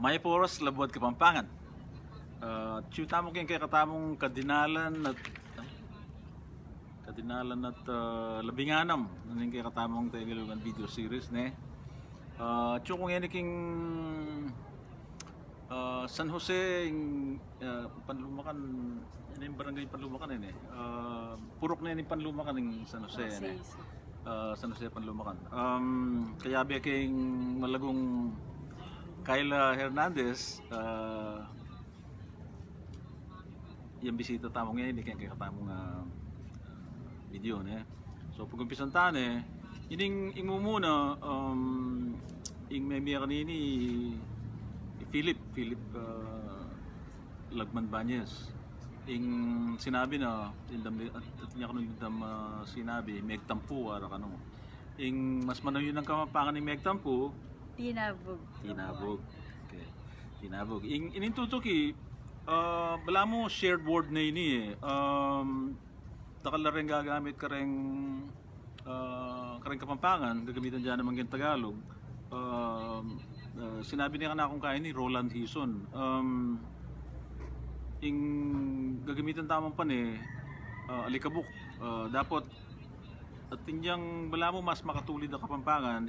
May poros Labuad Kapampangan. Tiyutamo kayong kay katamong kadinalan at labinganam naning kay katamong Tagalugan video series ne. Tiyo kung yan king San Jose Panlumakan, yan yung barangay Panlumakan yun eh. Purok na yan yung Panlumakan ng San Jose yan eh. San Jose Panlumakan. Kaya biya kayong malagong Kyla Hernandez, yung bisita tamong ngayon, hindi kaya katamong video ne. So pag umpisan tane, ining muna ing may miya kanini Philip Lagman Banyes. Ing sinabi na indam at niya kanong sinabi megtampo ara kano. Ing mas manayon ang kamapangan ni megtampo Tinabog. Okay. Tinabog. Inintutuki, bala mo shared word na ini eh. Takal na rin gagamit ka rin Kapampangan, gagamitan dyan naman yung Tagalog. Sinabi niya ka na akong kain ni Roland Hison. Gagamitan tamang pan eh, alikabok. Dapat at tinyang bala mo mas makatulid ang Kapampangan,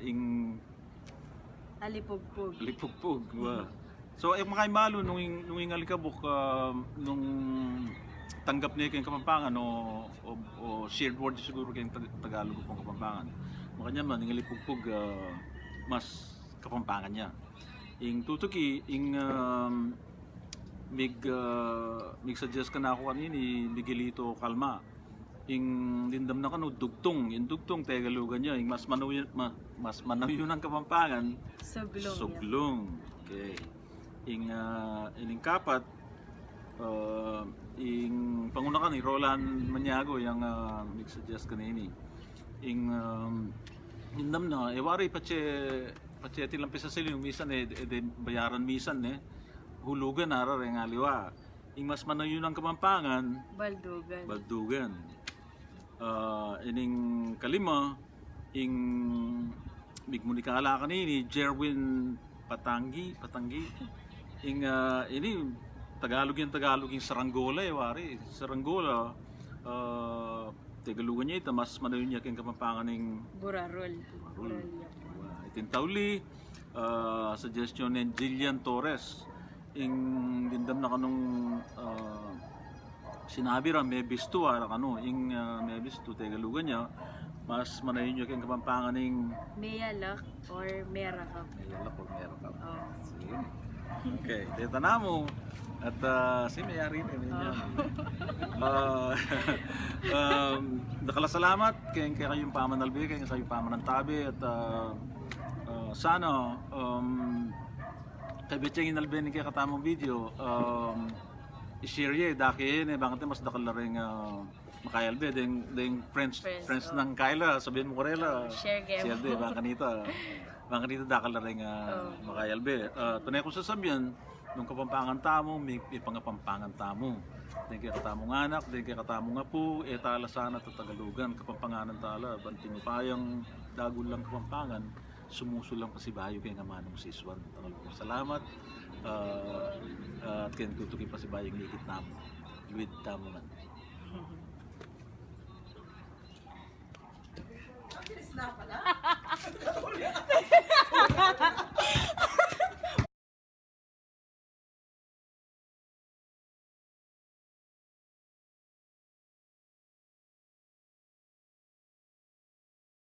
Alipugpug. So ay makaimalo nung alikabok nung tanggap niya kayong Kapampangan o shared word siguro kayong Tagalog ng Kapampangan. Makanya man ng alipugpug mas Kapampangan niya. Ing tutuki mig suggest ka na ako kanini Miguelito Calma. Lindam na kano dugtong, yung dugtong Tagalugan niya, mas manaw ang Kapampangan. Suglong. Okay. Ining kapat panguna ka ni Roland Maniago yung suggest kanini. Lindam na wari pache tilampis sa silyo misan bayaran misan hulugan ara ring aliwa. Mas manaw ang Kapampangan Baldugan. Ining kalima migmunikala kanini Jerwin Patangi ini Tagalog yung Saranggola wari Saranggola Tagalugan niya ito mas manayon niya kayong Kapampangan ng Burarol. Itintawli suggestion ni Jillian Torres dindam na kanong sinabi ra may bisto ara kano may bisto Tagalugan niya mas manayon niya kayong Kapampangan ng Mayalak or Merakap. Sige. Okay, dito na mo. At si Mayari na niya. Nakalasalamat kayong pamanalbi, kayong pamanantabi at sana kay Betcheng inalbeni kay katamong video i-share ye daki bakit mas dakal na rin makayalbe ding friends ng Kyla sabihin mo Corella share de baka nito dakal na rin makayalbe tunay ko sasabihan nung Kapampangan tamo may pangapampangan tamo din kay katamong anak din kay katamong apo tala sana Tagalugan Kapampanganan tala banting payang dagol lang Kapampangan sumusulang pasibayo kay nga manong siswan. Salamat at kayong tutukin pasibayong ligit namo. Luwid tamo man. Bilis na pala.